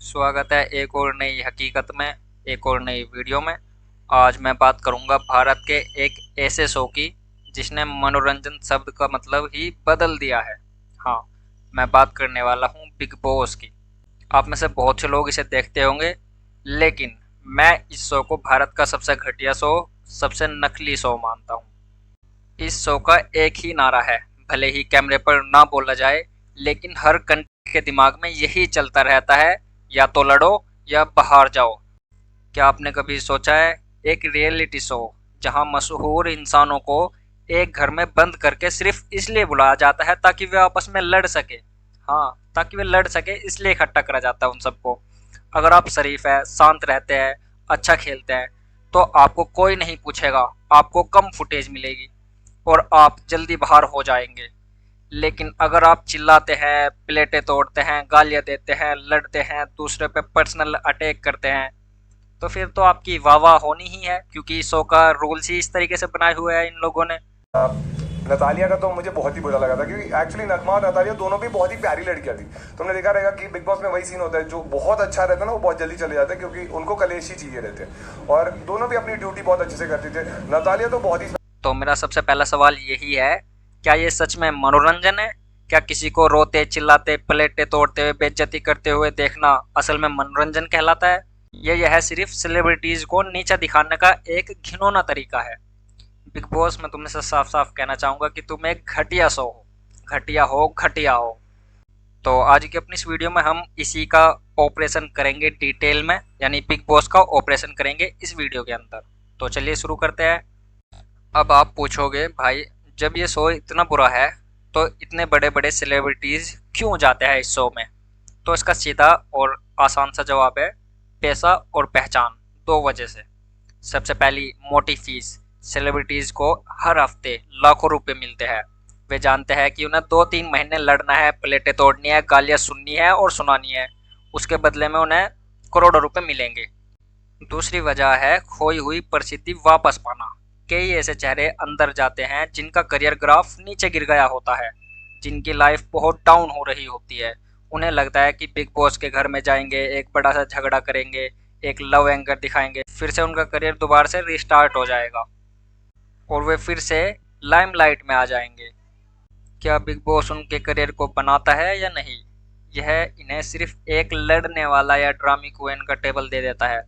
स्वागत है एक और नई हकीकत में, एक और नई वीडियो में। आज मैं बात करूंगा भारत के एक ऐसे शो की जिसने मनोरंजन शब्द का मतलब ही बदल दिया है। हाँ, मैं बात करने वाला हूँ बिग बॉस की। आप में से बहुत से लोग इसे देखते होंगे, लेकिन मैं इस शो को भारत का सबसे घटिया शो, सबसे नकली शो मानता हूँ। इस शो का एक ही नारा है, भले ही कैमरे पर ना बोला जाए, लेकिन हर कंटेस्टेंट के दिमाग में यही चलता रहता है, या तो लड़ो या बाहर जाओ। क्या आपने कभी सोचा है, एक रियलिटी शो जहां मशहूर इंसानों को एक घर में बंद करके सिर्फ इसलिए बुलाया जाता है ताकि वे आपस में लड़ सके। हाँ, ताकि वे लड़ सके इसलिए इकट्ठा करा जाता है उन सबको। अगर आप शरीफ है, शांत रहते हैं, अच्छा खेलते हैं, तो आपको कोई नहीं पूछेगा, आपको कम फुटेज मिलेगी और आप जल्दी बाहर हो जाएंगे। लेकिन अगर आप चिल्लाते हैं, प्लेटें तोड़ते हैं, गालियां देते हैं, लड़ते हैं, दूसरे पे पर्सनल अटैक करते हैं, तो फिर तो आपकी वाह वाह होनी ही है, क्योंकि शो का रूल्स ही इस तरीके से बनाए हुए हैं इन लोगों ने। नतालिया का तो मुझे बहुत ही बुरा लगा था क्योंकि एक्चुअली नगमा और नतालिया दोनों भी बहुत ही प्यारी लड़कियां थी। तुमने देखा रहेगा कि बिग बॉस में वही सीन होता है, जो बहुत अच्छा रहता है ना वो बहुत जल्दी चले जाते हैं क्योंकि उनको कलेश ही चाहिए रहते हैं, और दोनों भी अपनी ड्यूटी बहुत अच्छे से करती थे। नतालिया तो बहुत ही तो मेरा सबसे पहला सवाल यही है, क्या ये सच में मनोरंजन है? क्या किसी को रोते, चिल्लाते, प्लेटें तोड़ते हुए, बेइज्जती करते हुए देखना असल में मनोरंजन कहलाता है? यह सिर्फ सेलिब्रिटीज को नीचा दिखाने का एक घिनौना तरीका है। बिग बॉस, मैं तुमसे साफ साफ कहना चाहूंगा कि तुम एक घटिया शो हो, घटिया हो, घटिया हो। तो आज की अपनी इस वीडियो में हम इसी का ऑपरेशन करेंगे डिटेल में, यानी बिग बॉस का ऑपरेशन करेंगे इस वीडियो के अंदर। तो चलिए शुरू करते हैं। अब आप पूछोगे, भाई जब ये शो इतना बुरा है तो इतने बड़े बड़े सेलिब्रिटीज क्यों जाते हैं इस शो में? तो इसका सीधा और आसान सा जवाब है, पैसा और पहचान। दो वजह से। सबसे पहली, मोटी फीस। सेलिब्रिटीज को हर हफ्ते लाखों रुपए मिलते हैं। वे जानते हैं कि उन्हें 2-3 महीने लड़ना है, प्लेटें तोड़नी है, गालियां सुननी है और सुनानी है। उसके बदले में उन्हें करोड़ों रुपए मिलेंगे। दूसरी वजह है खोई हुई प्रसिद्धि वापस पाना। कई ऐसे चेहरे अंदर जाते हैं जिनका करियर ग्राफ नीचे गिर गया होता है, जिनकी लाइफ बहुत डाउन हो रही होती है। उन्हें लगता है कि बिग बॉस के घर में जाएंगे, एक बड़ा सा झगड़ा करेंगे, एक लव एंगर दिखाएंगे, फिर से उनका करियर दोबारा से रिस्टार्ट हो जाएगा और वे फिर से लाइमलाइट में आ जाएंगे। क्या बिग बॉस उनके करियर को बनाता है या नहीं? यह इन्हें सिर्फ एक लड़ने वाला या ड्रामी क्वीन का टेबल दे देता है।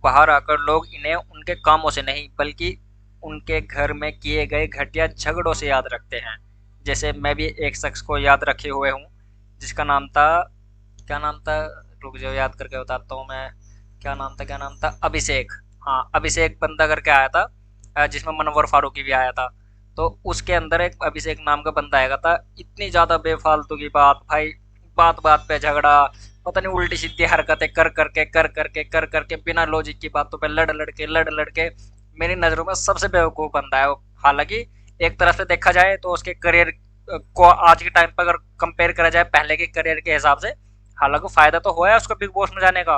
बाहर आकर लोग इन्हें उनके कामों से नहीं, बल्कि उनके घर में किए गए घटिया झगड़ों से याद रखते हैं। जैसे मैं भी एक शख्स को याद रखे हुए हूँ, जिसका नाम था, क्या नाम था, रुक जाओ याद करके बताता हूँ मैं। क्या नाम था, अभिषेक। हाँ, अभिषेक बंदा करके आया था, जिसमें मनवर फारूकी भी आया था। तो उसके अंदर एक अभिषेक नाम का बंदा आएगा था। इतनी ज्यादा बेफालतू की बात भाई, बात बात पे झगड़ा, पता नहीं उल्टी सीधी हरकतें कर करके बिना लॉजिक की बातों पे लड़ लड़ के मेरी नजरों में सबसे बेवकूफ बंदा है वो। हालांकि एक तरफ से देखा जाए तो उसके करियर को आज के टाइम पर अगर कंपेयर करा जाए पहले के करियर के हिसाब से, हालांकि फायदा तो हुआ है उसको बिग बॉस में जाने का।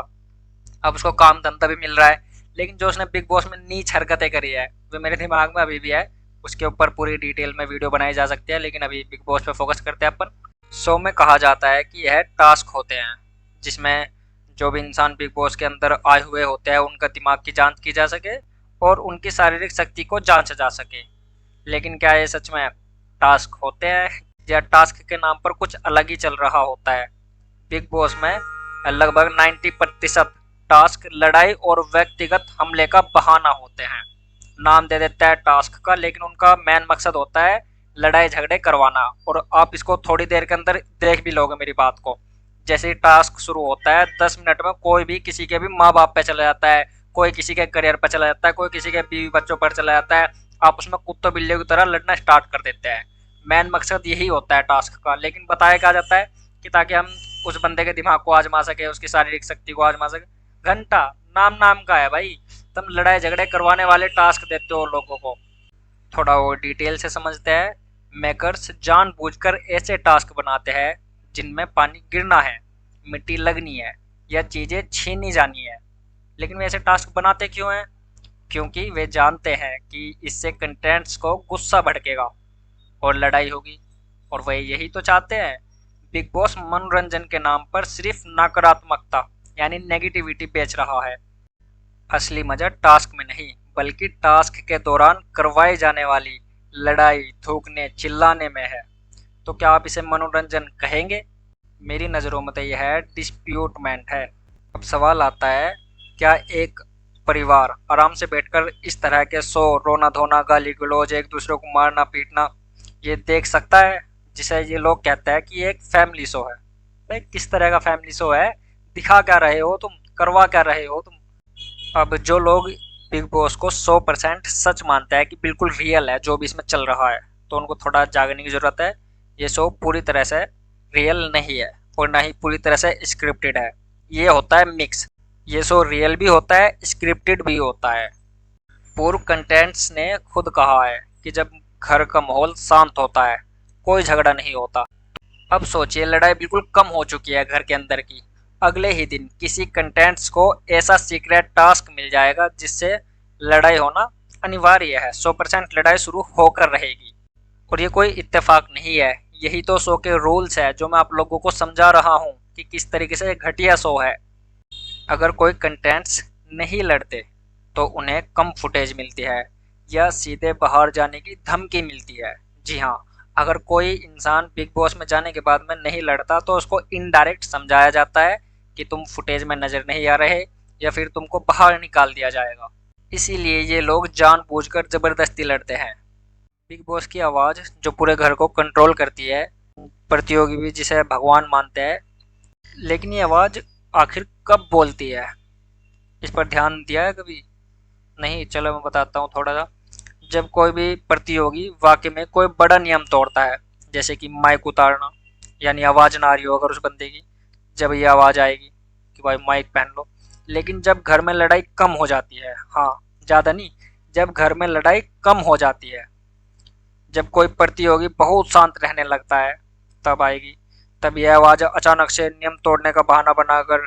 अब उसको काम धंधा भी मिल रहा है, लेकिन जो उसने बिग बॉस में नीच हरकतें करी है वो मेरे दिमाग में अभी भी है। उसके ऊपर पूरी डिटेल में वीडियो बनाई जा सकती है, लेकिन अभी बिग बॉस पे फोकस करते हैं अपन। शो में कहा जाता है कि यह टास्क होते हैं, जिसमें जो भी इंसान बिग बॉस के अंदर आए हुए होते हैं उनका दिमाग की जांच की जा सके और उनकी शारीरिक शक्ति को जांचा जा सके। लेकिन क्या ये सच में टास्क होते हैं, या टास्क के नाम पर कुछ अलग ही चल रहा होता है? बिग बॉस में लगभग 90% टास्क लड़ाई और व्यक्तिगत हमले का बहाना होते हैं। नाम दे देता है टास्क का, लेकिन उनका मेन मकसद होता है लड़ाई झगड़े करवाना। और आप इसको थोड़ी देर के अंदर देख भी लोगे मेरी बात को। जैसे ही टास्क शुरू होता है 10 मिनट में कोई भी किसी के भी माँ बाप पे चला जाता है, कोई किसी के करियर पर चला जाता है, कोई किसी के बीवी बच्चों पर चला जाता है। आपस में कुत्तों बिल्लियों की तरह लड़ना स्टार्ट कर देते हैं। मेन मकसद यही होता है टास्क का, लेकिन बताया क्या जाता है कि ताकि हम उस बंदे के दिमाग को आजमा सके, उसकी शारीरिक शक्ति को आजमा सके। घंटा नाम नाम का है भाई, तुम लड़ाई झगड़े करवाने वाले टास्क देते हो लोगों को। थोड़ा और डिटेल से समझते हैं। मेकर्स जानबूझकर ऐसे टास्क बनाते हैं जिनमें पानी गिरना है, मिट्टी लगनी है या चीजें छीनी जानी है। लेकिन वे ऐसे टास्क बनाते क्यों हैं? क्योंकि वे जानते हैं कि इससे कंटेंट्स को गुस्सा भड़केगा और लड़ाई होगी, और वह यही तो चाहते हैं। बिग बॉस मनोरंजन के नाम पर सिर्फ नकारात्मकता, यानी नेगेटिविटी बेच रहा है। असली मजा टास्क में नहीं बल्कि टास्क के दौरान करवाई जाने वाली लड़ाई, थूकने, चिल्लाने में है। तो क्या आप इसे मनोरंजन कहेंगे? मेरी नज़रों में तो यह है डिस्प्यूटमेंट है। अब सवाल आता है, क्या एक परिवार आराम से बैठकर इस तरह के शो, रोना धोना, गाली गलौज, एक दूसरे को मारना पीटना, ये देख सकता है, जिसे ये लोग कहते हैं कि ये एक फैमिली शो है? भाई किस तरह का फैमिली शो है? दिखा क्या रहे हो तुम, करवा क्या रहे हो तुम? अब जो लोग बिग बॉस को 100% सच मानते हैं कि बिल्कुल रियल है जो भी इसमें चल रहा है, तो उनको थोड़ा जागने की जरूरत है। ये शो पूरी तरह से रियल नहीं है और ना ही पूरी तरह से स्क्रिप्टेड है। ये होता है मिक्स। ये शो रियल भी होता है, स्क्रिप्टेड भी होता है। पूर्व कंटेंट्स ने खुद कहा है कि जब घर का माहौल शांत होता है, कोई झगड़ा नहीं होता। अब सोचिए, लड़ाई बिल्कुल कम हो चुकी है घर के अंदर की, अगले ही दिन किसी कंटेंट्स को ऐसा सीक्रेट टास्क मिल जाएगा जिससे लड़ाई होना अनिवार्य है। 100% लड़ाई शुरू होकर रहेगी। और ये कोई इत्तेफाक नहीं है, यही तो शो के रूल्स है जो मैं आप लोगों को समझा रहा हूँ कि किस तरीके से घटिया शो है। अगर कोई कंटेंट्स नहीं लड़ते तो उन्हें कम फुटेज मिलती है या सीधे बाहर जाने की धमकी मिलती है। जी हाँ, अगर कोई इंसान बिग बॉस में जाने के बाद में नहीं लड़ता तो उसको इनडायरेक्ट समझाया जाता है कि तुम फुटेज में नजर नहीं आ रहे, या फिर तुमको बाहर निकाल दिया जाएगा। इसीलिए ये लोग जानबूझकर जबरदस्ती लड़ते हैं। बिग बॉस की आवाज़ जो पूरे घर को कंट्रोल करती है, प्रतियोगी भी जिसे भगवान मानते हैं, लेकिन ये आवाज़ आखिर कब बोलती है, इस पर ध्यान दिया है कभी? नहीं। चलो मैं बताता हूँ थोड़ा सा। जब कोई भी प्रतियोगी वाकई में कोई बड़ा नियम तोड़ता है, जैसे कि माइक उतारना, यानी आवाज़ ना आ रही हो अगर उस बंदे की, जब ये आवाज़ आएगी कि भाई माइक पहन लो। लेकिन जब घर में लड़ाई कम हो जाती है, हाँ ज़्यादा नहीं, जब घर में लड़ाई कम हो जाती है, जब कोई प्रतियोगी बहुत शांत रहने लगता है, तब आएगी। तब यह आवाज़ अचानक से नियम तोड़ने का बहाना बनाकर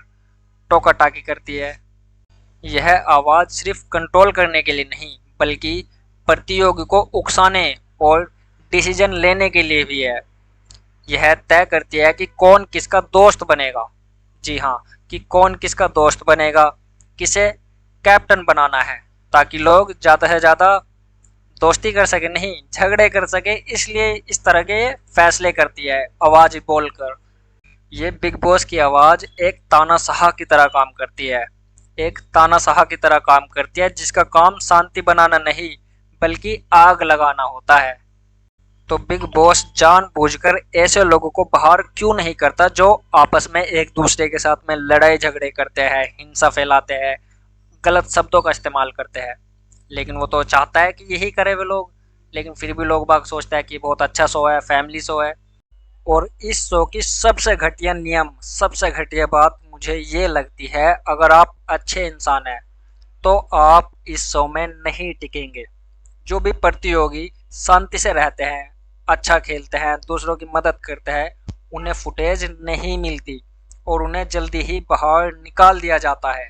टोका टाकी करती है। यह आवाज़ सिर्फ कंट्रोल करने के लिए नहीं बल्कि प्रतियोगी को उकसाने और डिसीजन लेने के लिए भी है। यह तय करती है कि कौन किसका दोस्त बनेगा। जी हाँ, कि कौन किसका दोस्त बनेगा, किसे कैप्टन बनाना है, ताकि लोग ज़्यादा से ज़्यादा दोस्ती कर सके, नहीं झगड़े कर सके। इसलिए इस तरह के फैसले करती है आवाज़ बोलकर। ये बिग बॉस की आवाज़ एक तानाशाह की तरह काम करती है। एक तानाशाह की तरह काम करती है जिसका काम शांति बनाना नहीं बल्कि आग लगाना होता है। तो बिग बॉस जानबूझकर ऐसे लोगों को बाहर क्यों नहीं करता जो आपस में एक दूसरे के साथ में लड़ाई झगड़े करते हैं, हिंसा फैलाते हैं, गलत शब्दों का इस्तेमाल करते हैं? लेकिन वो तो चाहता है कि यही करे वे लोग, लेकिन फिर भी लोग बाग सोचता है कि बहुत अच्छा शो है, फैमिली शो है। और इस शो की सबसे घटिया नियम, सबसे घटिया बात मुझे ये लगती है, अगर आप अच्छे इंसान हैं तो आप इस शो में नहीं टिकेंगे। जो भी प्रतियोगी शांति से रहते हैं, अच्छा खेलते हैं, दूसरों की मदद करते हैं, उन्हें फुटेज नहीं मिलती और उन्हें जल्दी ही बाहर निकाल दिया जाता है,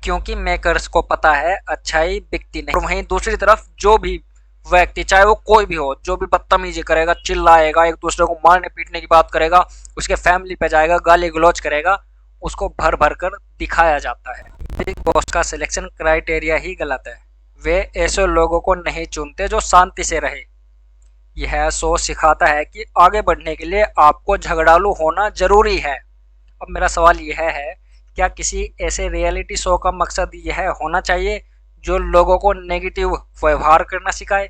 क्योंकि मेकर्स को पता है अच्छाई बिकती नहीं। और वहीं दूसरी तरफ जो भी व्यक्ति, चाहे वो कोई भी हो, जो भी बदतमीजी करेगा, चिल्लाएगा, एक दूसरे को मारने पीटने की बात करेगा, उसके फैमिली पे जाएगा, गाली गलौज करेगा, उसको भर भर कर दिखाया जाता है। बिग बॉस का सिलेक्शन क्राइटेरिया ही गलत है। वे ऐसे लोगों को नहीं चुनते जो शांति से रहे। यह शो सिखाता है कि आगे बढ़ने के लिए आपको झगड़ालू होना जरूरी है। अब मेरा सवाल यह है, क्या किसी ऐसे रियलिटी शो का मकसद यह होना चाहिए जो लोगों को नेगेटिव व्यवहार करना सिखाए?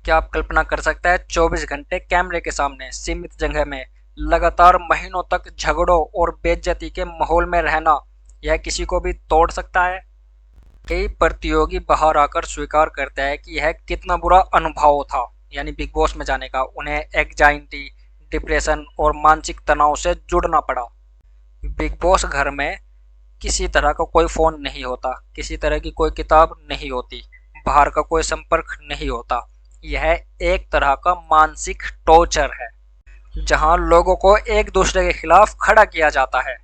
क्या आप कल्पना कर सकते हैं 24 घंटे कैमरे के सामने सीमित जगह में लगातार महीनों तक झगड़ों और बेइज्जती के माहौल में रहना, यह किसी को भी तोड़ सकता है? कई प्रतियोगी बाहर आकर स्वीकार करते हैं कि यह कितना बुरा अनुभव था, यानी बिग बॉस में जाने का। उन्हें एंजाइटी, डिप्रेशन और मानसिक तनाव से जुड़ना पड़ा। बिग बॉस घर में किसी तरह का कोई फ़ोन नहीं होता, किसी तरह की कोई किताब नहीं होती, बाहर का कोई संपर्क नहीं होता। यह एक तरह का मानसिक टॉर्चर है जहां लोगों को एक दूसरे के खिलाफ खड़ा किया जाता है।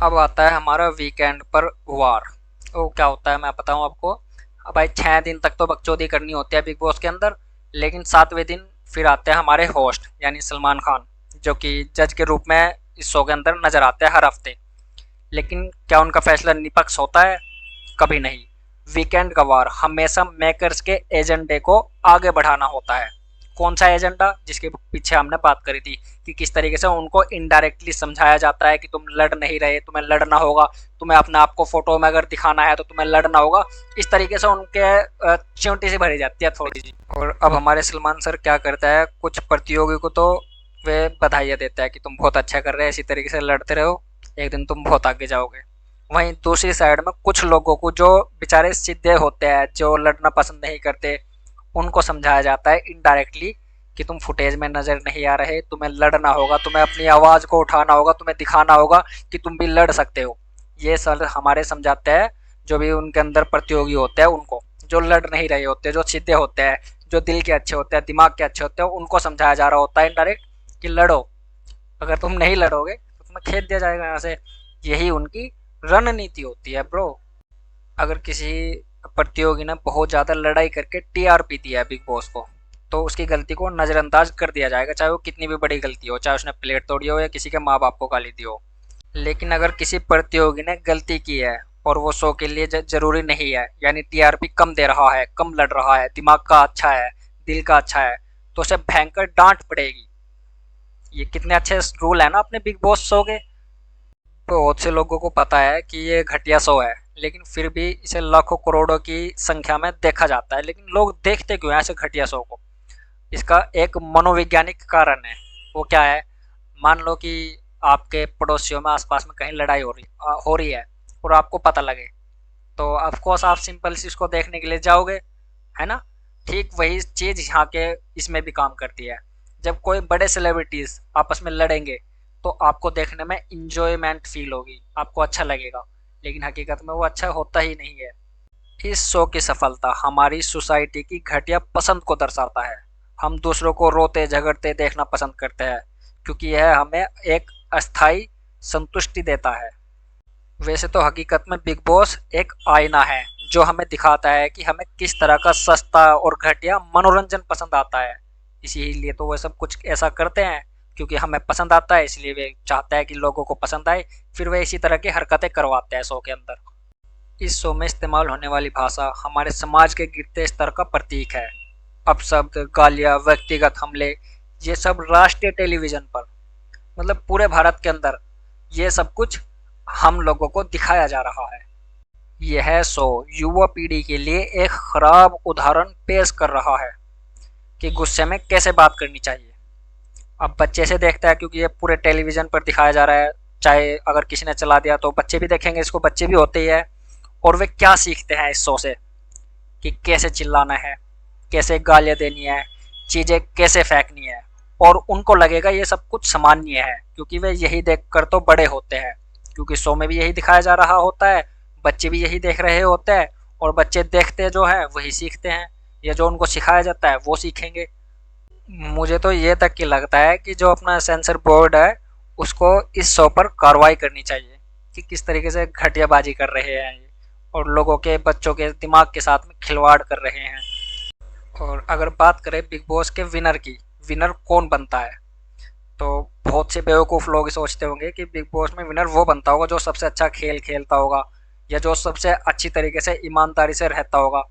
अब आता है हमारा वीकेंड पर वार। वो क्या होता है मैं बताऊं आपको। अब भाई 6 दिन तक तो बकचोदी करनी होती है बिग बॉस के अंदर, लेकिन 7वें दिन फिर आते हैं हमारे होस्ट यानी सलमान खान, जो कि जज के रूप में इस शो के अंदर नजर आते हैं हर हफ्ते। लेकिन क्या उनका फैसला निष्पक्ष होता है? कभी नहीं। वीकेंड का वार हमेशा मेकर्स के एजेंडे को आगे बढ़ाना होता है। कौन सा एजेंडा? जिसके पीछे हमने बात करी थी कि किस तरीके से उनको इनडायरेक्टली समझाया जाता है कि तुम लड़ नहीं रहे, तुम्हें लड़ना होगा, तुम्हें अपने आप को फोटो में अगर दिखाना है तो तुम्हें लड़ना होगा। इस तरीके से उनके चिंटी सी भरी जाती है थोड़ी सी। और अब हमारे सलमान सर क्या करता है, कुछ प्रतियोगी को तो वे बधाइयाँ देता है कि तुम बहुत अच्छा कर रहे हैं, इसी तरीके से लड़ते रहो, एक दिन तुम बहुत आगे जाओगे। वहीं दूसरी साइड में कुछ लोगों को जो बेचारे सीधे होते हैं, जो लड़ना पसंद नहीं करते, उनको समझाया जाता है इनडायरेक्टली कि तुम फुटेज में नजर नहीं आ रहे, तुम्हें लड़ना होगा, तुम्हें अपनी आवाज को उठाना होगा, तुम्हें दिखाना होगा कि तुम भी लड़ सकते हो। ये सर हमारे समझाते हैं जो भी उनके अंदर प्रतियोगी होते हैं उनको, जो लड़ नहीं रहे होते, जो सीधे होते हैं, जो दिल के अच्छे होते हैं, दिमाग के अच्छे होते हैं, उनको समझाया जा रहा होता है इनडायरेक्ट कि लड़ो, अगर तुम नहीं लड़ोगे तो तुम्हें खेद दिया जाएगा यहाँ से। यही उनकी रणनीति होती है ब्रो। अगर किसी प्रतियोगी ने बहुत ज़्यादा लड़ाई करके टीआरपी दिया है बिग बॉस को, तो उसकी गलती को नज़रअंदाज कर दिया जाएगा, चाहे वो कितनी भी बड़ी गलती हो, चाहे उसने प्लेट तोड़ी हो या किसी के माँ बाप को गाली दी हो। लेकिन अगर किसी प्रतियोगी ने गलती की है और वो शो के लिए जरूरी नहीं है, यानी टीआरपी कम दे रहा है, कम लड़ रहा है, दिमाग का अच्छा है, दिल का अच्छा है, तो उसे भयंकर डांट पड़ेगी। ये कितने अच्छे रूल है ना अपने बिग बॉस शो के। बहुत से लोगों को पता है कि ये घटिया शो है, लेकिन फिर भी इसे लाखों करोड़ों की संख्या में देखा जाता है। लेकिन लोग देखते क्यों हैं ऐसे घटिया शो को? इसका एक मनोवैज्ञानिक कारण है। वो क्या है? मान लो कि आपके पड़ोसियों में आसपास में कहीं लड़ाई हो रही है और आपको पता लगे, तो ऑफकोर्स आप सिंपल सी उसको देखने के लिए जाओगे, है ना? ठीक वही चीज़ यहाँ के इसमें भी काम करती है। जब कोई बड़े सेलिब्रिटीज आपस में लड़ेंगे तो आपको देखने में इंजॉयमेंट फील होगी, आपको अच्छा लगेगा, लेकिन हकीकत में वो अच्छा होता ही नहीं है। इस शो की सफलता हमारी सोसाइटी की घटिया पसंद को दर्शाता है। हम दूसरों को रोते झगड़ते देखना पसंद करते हैं क्योंकि यह हमें एक अस्थायी संतुष्टि देता है। वैसे तो हकीकत में बिग बॉस एक आईना है जो हमें दिखाता है कि हमें किस तरह का सस्ता और घटिया मनोरंजन पसंद आता है। इसीलिए तो वे सब कुछ ऐसा करते हैं, क्योंकि हमें पसंद आता है, इसलिए वे चाहते हैं कि लोगों को पसंद आए, फिर वे इसी तरह की हरकतें करवाते हैं शो के अंदर। इस शो में इस्तेमाल होने वाली भाषा हमारे समाज के गिरते स्तर का प्रतीक है। अपशब्द, गालियाँ, व्यक्तिगत हमले, ये सब राष्ट्रीय टेलीविजन पर, मतलब पूरे भारत के अंदर, ये सब कुछ हम लोगों को दिखाया जा रहा है। यह शो युवा पीढ़ी के लिए एक खराब उदाहरण पेश कर रहा है कि गुस्से में कैसे बात करनी चाहिए। अब बच्चे से देखता है क्योंकि ये पूरे टेलीविजन पर दिखाया जा रहा है, चाहे अगर किसी ने चला दिया तो बच्चे भी देखेंगे इसको, बच्चे भी होते ही है। और वे क्या सीखते हैं इस शो से कि कैसे चिल्लाना है, कैसे गालियाँ देनी है, चीज़ें कैसे फेंकनी है, और उनको लगेगा ये सब कुछ सामान्य है क्योंकि वे यही देख कर तो बड़े होते हैं, क्योंकि शो में भी यही दिखाया जा रहा होता है, बच्चे भी यही देख रहे होते हैं, और बच्चे देखते जो है वही सीखते हैं, या जो उनको सिखाया जाता है वो सीखेंगे। मुझे तो ये तक कि लगता है कि जो अपना सेंसर बोर्ड है उसको इस शो पर कार्रवाई करनी चाहिए कि किस तरीके से घटियाबाजी कर रहे हैं ये, और लोगों के, बच्चों के दिमाग के साथ में खिलवाड़ कर रहे हैं। और अगर बात करें बिग बॉस के विनर की, विनर कौन बनता है, तो बहुत से बेवकूफ़ लोग सोचते होंगे कि बिग बॉस में विनर वो बनता होगा जो सबसे अच्छा खेल खेलता होगा या जो सबसे अच्छी तरीके से ईमानदारी से रहता होगा।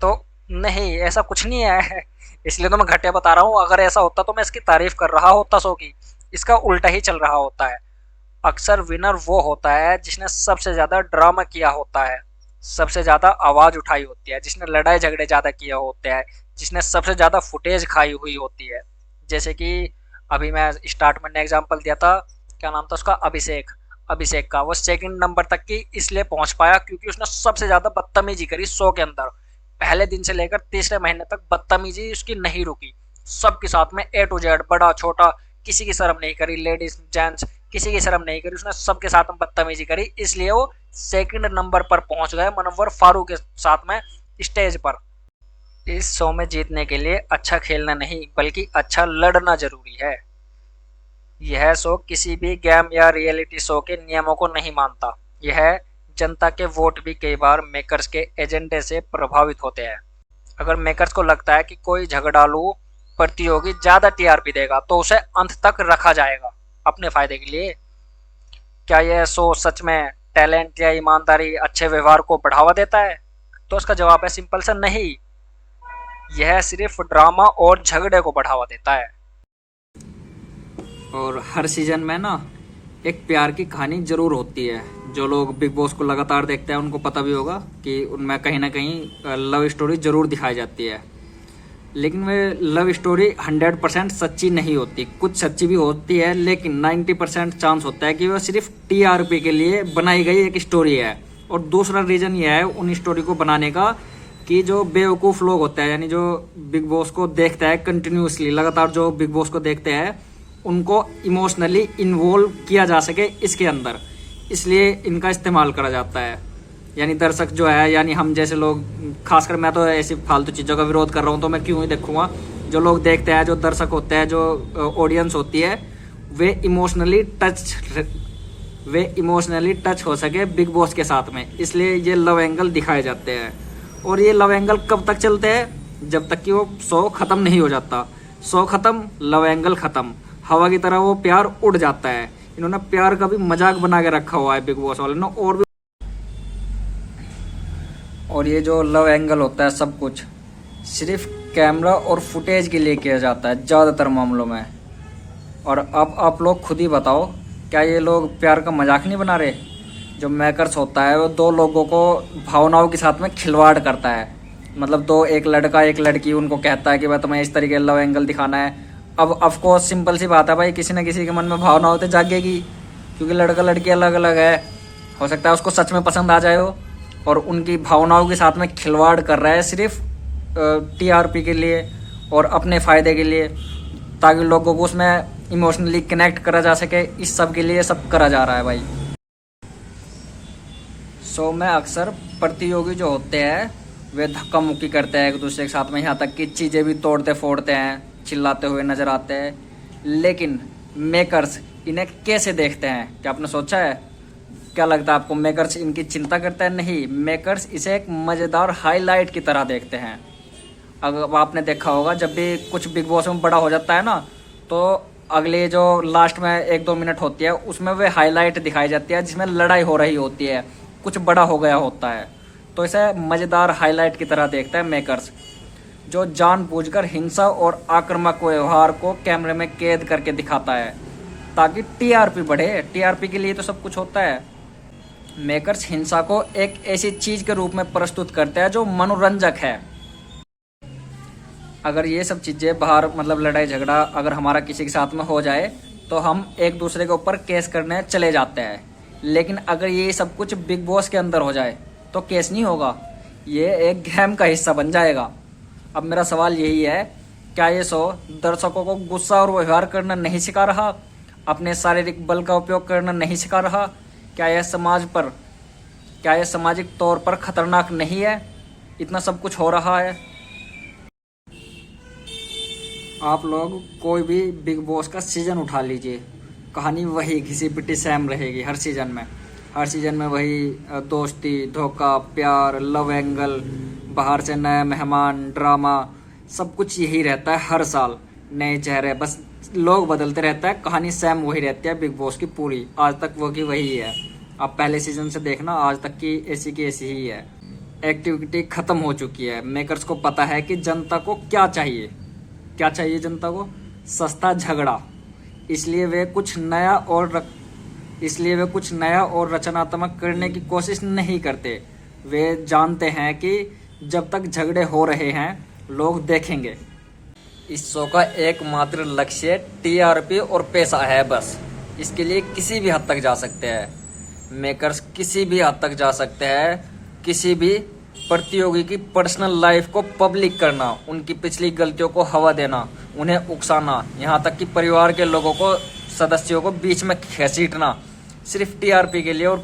तो नहीं, ऐसा कुछ नहीं है। इसलिए तो मैं घटिया बता रहा हूँ। अगर ऐसा होता तो मैं इसकी तारीफ कर रहा होता शो की। इसका उल्टा ही चल रहा होता है। अक्सर विनर वो होता है जिसने सबसे ज़्यादा ड्रामा किया होता है, सबसे ज़्यादा आवाज़ उठाई होती है, जिसने लड़ाई झगड़े ज़्यादा किए होते हैं, जिसने सबसे ज़्यादा फुटेज खाई हुई होती है। जैसे कि अभी मैं स्टार्ट में ने एग्जांपल दिया था, क्या नाम था उसका, अभिषेक। अभिषेक का वो सेकंड नंबर तक की इसलिए पहुंच पाया क्योंकि उसने सबसे ज़्यादा बदतमीजी करी शो के अंदर। पहले दिन से लेकर तीसरे महीने तक बदतमीजी उसकी नहीं रुकी। सबके साथ में ए टू जेड, बड़ा छोटा, किसी की शर्म नहीं करी, लेडीज जेंट्स किसी की शर्म नहीं करी, उसने सबके साथ में बदतमीजी करी, इसलिए वो सेकंड नंबर पर पहुंच गए मनव्वर फारूक के साथ में स्टेज पर। इस शो में जीतने के लिए अच्छा खेलना नहीं बल्कि अच्छा लड़ना जरूरी है। यह शो किसी भी गेम या रियलिटी शो के नियमों को नहीं मानता। यह जनता के वोट भी कई बार मेकर्स के एजेंडे से प्रभावित होते हैं। अगर मेकर्स को लगता है कि कोई झगड़ालू प्रतियोगी ज्यादा टीआरपी देगा तो उसे अंत तक रखा जाएगा अपने फायदे के लिए। क्या यह शो सच में टैलेंट या ईमानदारी, अच्छे व्यवहार को बढ़ावा देता है? तो उसका जवाब है सिंपल सा नहीं। यह सिर्फ ड्रामा और झगड़े को बढ़ावा देता है। और हर सीजन में ना एक प्यार की कहानी जरूर होती है। जो लोग बिग बॉस को लगातार देखते हैं उनको पता भी होगा कि उनमें कहीं ना कहीं लव स्टोरी जरूर दिखाई जाती है। लेकिन वे लव स्टोरी 100% सच्ची नहीं होती। कुछ सच्ची भी होती है, लेकिन 90% चांस होता है कि वह सिर्फ टीआरपी के लिए बनाई गई एक स्टोरी है। और दूसरा रीज़न यह है उन स्टोरी को बनाने का कि जो बेवकूफ़ लोग होते हैं, यानी जो बिग बॉस को देखता है कंटिन्यूसली, लगातार जो बिग बॉस को देखते हैं, उनको इमोशनली इन्वॉल्व किया जा सके इसके अंदर, इसलिए इनका इस्तेमाल करा जाता है। यानी दर्शक जो है, यानी हम जैसे लोग, खासकर मैं तो ऐसी फालतू चीज़ों का विरोध कर रहा हूँ तो मैं क्यों ही देखूँगा। जो लोग देखते हैं, जो दर्शक होते हैं, जो ऑडियंस होती है, वे इमोशनली टच हो सके बिग बॉस के साथ में, इसलिए ये लव एंगल दिखाए जाते हैं। और ये लव एंगल कब तक चलते हैं? जब तक कि वो शो ख़त्म नहीं हो जाता। शो ख़त्म, लव एंगल ख़त्म, हवा की तरह वो प्यार उड़ जाता है। इन्होंने प्यार का भी मजाक बना के रखा हुआ है बिग बॉस वाले ने। और ये जो लव एंगल होता है, सब कुछ सिर्फ कैमरा और फुटेज के लिए किया जाता है ज़्यादातर मामलों में। और अब आप लोग खुद ही बताओ, क्या ये लोग प्यार का मजाक नहीं बना रहे? जो मेकर्स होता है वो दो लोगों को भावनाओं के साथ में खिलवाड़ करता है। मतलब एक लड़का एक लड़की उनको कहता है कि भाई तुम्हें इस तरीके लव एंगल दिखाना है। अब ऑफकोर्स सिंपल सी बात है भाई, किसी न किसी के मन में भावना होते जागेगी, क्योंकि लड़का लड़की अलग अलग है। हो सकता है उसको सच में पसंद आ जाए हो, और उनकी भावनाओं के साथ में खिलवाड़ कर रहा है सिर्फ टीआरपी के लिए और अपने फ़ायदे के लिए, ताकि लोगों को उसमें इमोशनली कनेक्ट करा जा सके। इस सब के लिए सब करा जा रहा है भाई। शो में अक्सर प्रतियोगी जो होते हैं वे धक्का मुक्की करते हैं एक दूसरे के साथ में, यहाँ तक कि चीज़ें भी तोड़ते फोड़ते हैं, चिल्लाते हुए नज़र आते हैं। लेकिन मेकर्स इन्हें कैसे देखते हैं? क्या आपने सोचा है? क्या लगता है आपको, मेकर्स इनकी चिंता करता है? नहीं, मेकर्स इसे एक मज़ेदार हाईलाइट की तरह देखते हैं। अगर आपने देखा होगा, जब भी कुछ बिग बॉस में बड़ा हो जाता है ना, तो अगले जो लास्ट में 1-2 मिनट होती है उसमें वे हाईलाइट दिखाई जाती है जिसमें लड़ाई हो रही होती है, कुछ बड़ा हो गया होता है। तो इसे मज़ेदार हाईलाइट की तरह देखता है मेकर्स, जो जानबूझकर हिंसा और आक्रामक व्यवहार को कैमरे में कैद करके दिखाता है ताकि टीआरपी बढ़े। टीआरपी के लिए तो सब कुछ होता है। मेकर्स हिंसा को एक ऐसी चीज़ के रूप में प्रस्तुत करते हैं जो मनोरंजक है। अगर ये सब चीज़ें बाहर, मतलब लड़ाई झगड़ा अगर हमारा किसी के साथ में हो जाए तो हम एक दूसरे के ऊपर केस करने चले जाते हैं। लेकिन अगर ये सब कुछ बिग बॉस के अंदर हो जाए तो केस नहीं होगा, ये एक गेम का हिस्सा बन जाएगा। अब मेरा सवाल यही है, क्या ये शो दर्शकों को गुस्सा और व्यवहार करना नहीं सिखा रहा? अपने शारीरिक बल का उपयोग करना नहीं सिखा रहा? क्या यह सामाजिक तौर पर खतरनाक नहीं है? इतना सब कुछ हो रहा है। आप लोग कोई भी बिग बॉस का सीज़न उठा लीजिए, कहानी वही घिसी पिटी सेम रहेगी हर सीज़न में वही दोस्ती, धोखा, प्यार, लव एंगल, बाहर से नए मेहमान, ड्रामा, सब कुछ यही रहता है हर साल। नए चेहरे, बस लोग बदलते रहता है, कहानी सेम वही रहती है बिग बॉस की पूरी, आज तक वो की वही है। आप पहले सीज़न से देखना, आज तक की ऐसी ही है। एक्टिविटी ख़त्म हो चुकी है। मेकर्स को पता है कि जनता को क्या चाहिए जनता को? सस्ता झगड़ा। इसलिए वे कुछ नया और रचनात्मक करने की कोशिश नहीं करते। वे जानते हैं कि जब तक झगड़े हो रहे हैं लोग देखेंगे। इस शो का एकमात्र लक्ष्य टीआरपी और पैसा है बस। इसके लिए किसी भी हद तक जा सकते हैं मेकर्स, किसी भी हद तक जा सकते हैं। किसी भी प्रतियोगी की पर्सनल लाइफ को पब्लिक करना, उनकी पिछली गलतियों को हवा देना, उन्हें उकसाना, यहाँ तक कि परिवार के लोगों को, सदस्यों को बीच में घसीटना, सिर्फ टीआरपी के लिए और